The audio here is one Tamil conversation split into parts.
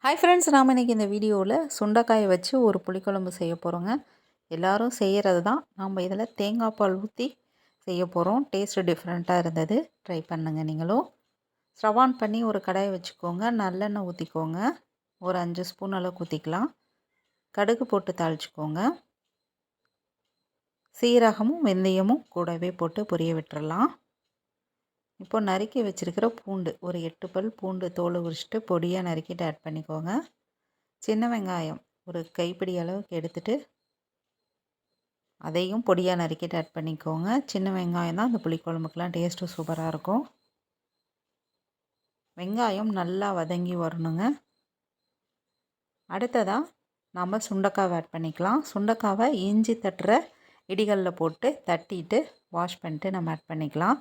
ஹாய் ஃப்ரெண்ட்ஸ், நாம் இன்றைக்கி இந்த வீடியோவில் சுண்டைக்காயை வச்சு ஒரு புளிக்குழம்பு செய்ய போகிறோங்க. எல்லோரும் செய்கிறது தான். நம்ம இதில் தேங்காய் பால் ஊற்றி செய்ய போகிறோம். டேஸ்ட்டு டிஃப்ரெண்ட்டாக இருந்தது. ட்ரை பண்ணுங்க நீங்களும். ஸ்டவ் ஆன் பண்ணி ஒரு கடாயை வச்சுக்கோங்க. நல்லெண்ணெய் ஊற்றிக்கோங்க. ஒரு 5 ஸ்பூன் அளவுக்கு ஊற்றிக்கலாம். கடுகு போட்டு தாளிச்சிக்கோங்க. சீரகமும் வெந்தயமும் கூடவே போட்டு பொரிய விட்டுறலாம். இப்போ நறுக்கி வச்சுருக்கிற பூண்டு ஒரு 8 பல் பூண்டு தோலை உரிச்சிட்டு பொடியாக நறுக்கிட்டு ஆட் பண்ணிக்கோங்க. சின்ன வெங்காயம் ஒரு கைப்பிடி அளவுக்கு எடுத்துகிட்டு அதையும் பொடியாக நறுக்கிட்டு ஆட் பண்ணிக்கோங்க. சின்ன வெங்காயம் தான் அந்த புளிக்குழம்புக்கெலாம் டேஸ்ட்டு சூப்பராக இருக்கும். வெங்காயம் நல்லா வதங்கி வரணுங்க. அடுத்ததாக நம்ம சுண்டைக்காவை ஆட் பண்ணிக்கலாம். சுண்டைக்காவை இஞ்சி தட்டுற இடிகளில் போட்டு தட்டிட்டு வாஷ் பண்ணிட்டு நம்ம ஆட் பண்ணிக்கலாம்.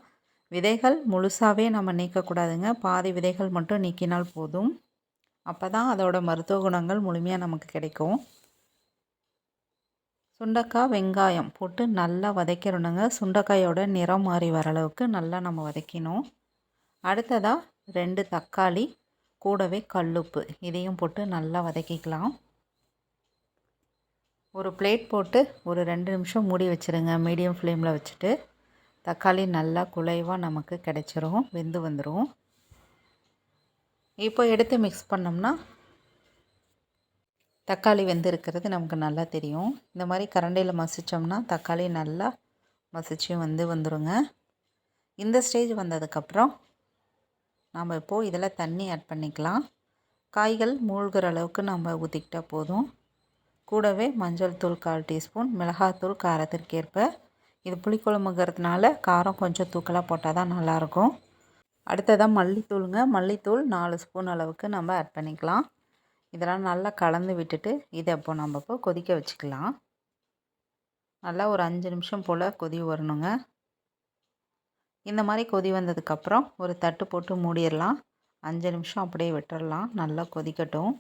விதைகள் முழுசாகவே நம்ம நீக்கக்கூடாதுங்க. பாதி விதைகள் மட்டும் நீக்கினால் போதும். அப்போ தான் அதோட மருத்துவ குணங்கள் முழுமையாக நமக்கு கிடைக்கும். சுண்டைக்காய் வெங்காயம் போட்டு நல்லா வதக்கிடணுங்க. சுண்டைக்காயோட நிறம் மாறி வர அளவுக்கு நல்லா நம்ம வதக்கினோம். அடுத்ததாக 2 தக்காளி கூடவே கல்லுப்பு இதையும் போட்டு நல்லா வதக்கிக்கலாம். ஒரு பிளேட் போட்டு ஒரு 2 நிமிஷம் மூடி வச்சுருங்க. மீடியம் ஃப்ளேமில் வச்சுட்டு தக்காளி நல்லா குழைவாக நமக்கு கிடைச்சிரும், வெந்து வந்துடும். இப்போ எடுத்து மிக்ஸ் பண்ணோம்னா தக்காளி வெந்து இருக்கிறது நமக்கு நல்லா தெரியும். இந்த மாதிரி கரண்டியில் மசித்தோம்னா தக்காளி நல்லா மசிச்சு வந்துருங்க. இந்த ஸ்டேஜ் வந்ததுக்கப்புறம் நாம் இப்போது இதில் தண்ணி ஆட் பண்ணிக்கலாம். காய்கள் மூழ்கிற அளவுக்கு நம்ம ஊற்றிக்கிட்டால் போதும். கூடவே மஞ்சள் தூள் 1/4 டீஸ்பூன், மிளகாத்தூள் காரத்திற்கேற்ப. இது புளிக்குழம்புங்கிறதுனால காரம் கொஞ்சம் தூக்கலாக போட்டால் தான் நல்லாயிருக்கும். அடுத்ததாக மல்லித்தூளுங்க. மல்லித்தூள் 4 ஸ்பூன் அளவுக்கு நம்ம ஆட் பண்ணிக்கலாம். இதெல்லாம் நல்லா கலந்து விட்டுட்டு இதை நம்ம இப்போ கொதிக்க வச்சுக்கலாம். நல்லா ஒரு 5 நிமிஷம் போல் கொதி வரணுங்க. இந்த மாதிரி கொதி வந்ததுக்கப்புறம் ஒரு தட்டு போட்டு மூடிடலாம். 5 நிமிஷம் அப்படியே விட்டுடலாம். நல்லா கொதிக்கட்டும்.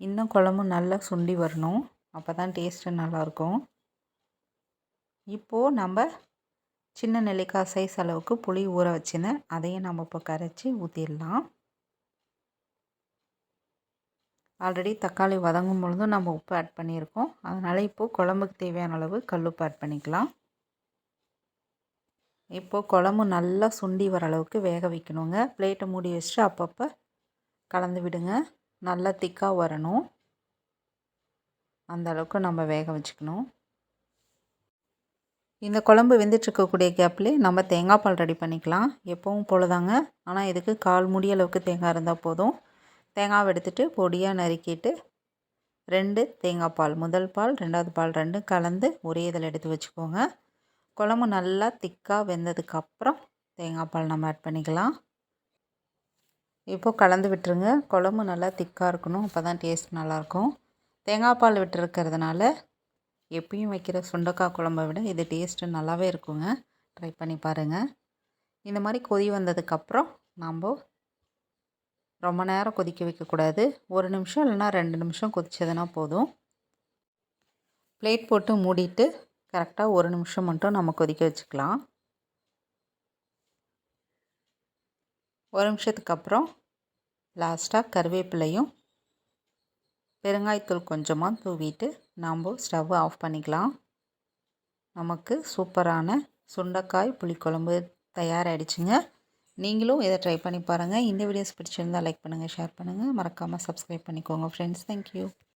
இன்னும் குழம்பு நல்லா சுண்டி வரணும். அப்போ தான் டேஸ்ட்டு நல்லாயிருக்கும். இப்போது நம்ம சின்ன நெல்லிக்காய் சைஸ் அளவுக்கு புளி ஊற வச்சுருந்தேன். அதையும் நம்ம இப்போ கரைச்சி ஊற்றிடலாம். ஆல்ரெடி தக்காளி வதங்கும் பொழுதும் நம்ம உப்பு ஆட் பண்ணியிருக்கோம். அதனால் இப்போது குழம்புக்கு தேவையான அளவு கல்லுப்பு ஆட் பண்ணிக்கலாம். இப்போது குழம்பு நல்லா சுண்டி வர அளவுக்கு வேக வைக்கணுங்க. பிளேட்டை மூடி வச்சுட்டு அப்பப்போ கலந்து விடுங்க. நல்லா திக்காக வரணும். அந்த அளவுக்கு நம்ம வேக வச்சுக்கணும். இந்த குழம்பு வெந்துட்டுருக்கக்கூடிய கேப்லேயே நம்ம தேங்காய் பால் ரெடி பண்ணிக்கலாம். எப்பவும் போல தாங்க. ஆனால் இதுக்கு 1/4 மூடி அளவுக்கு தேங்காய் இருந்தால் போதும். தேங்காவை எடுத்துகிட்டு பொடியாக நறுக்கிட்டு 2 தேங்காய் பால், முதல் பால் 2வது பால் 2 கலந்து ஒரே இதில் எடுத்து வச்சுக்கோங்க. குழம்பு நல்லா திக்காக வெந்ததுக்கப்புறம் தேங்காய் பால் நம்ம ஆட் பண்ணிக்கலாம். இப்போது கலந்து விட்டுருங்க. குழம்பு நல்லா திக்காக இருக்கணும். அப்போ தான் டேஸ்ட் நல்லாயிருக்கும். தேங்காய் பால் விட்டுருக்கிறதுனால எப்பயும் வைக்கிற சுண்டைக்காய் குழம்பை விட இது டேஸ்ட்டு நல்லாவே இருக்குங்க. ட்ரை பண்ணி பாருங்கள். இந்த மாதிரி கொதி வந்ததுக்கப்புறம் நம்ம ரொம்ப நேரம் கொதிக்க வைக்கக்கூடாது. 1 நிமிஷம் இல்லைனா 2 நிமிஷம் கொதிச்சதுன்னா போதும். பிளேட் போட்டு மூடிட்டு கரெக்டாக 1 நிமிஷம் மட்டும் நம்ம கொதிக்க வச்சுக்கலாம். 1 நிமிஷத்துக்கு அப்புறம் லாஸ்ட்டாக கருவேப்பிலையும் பெருங்காயத்தூள் கொஞ்சமாக தூவிட்டு நாம் ஸ்டவ் ஆஃப் பண்ணிக்கலாம். நமக்கு சூப்பரான சுண்டைக்காய் புளிக்குழம்பு தயாராகிடுச்சுங்க. நீங்களும் இதை ட்ரை பண்ணி பாருங்கள். இந்த வீடியோஸ் பிடிச்சிருந்தால் லைக் பண்ணுங்கள், ஷேர் பண்ணுங்கள், மறக்காமல் சப்ஸ்கிரைப் பண்ணிக்கோங்க ஃப்ரெண்ட்ஸ். தேங்க்யூ.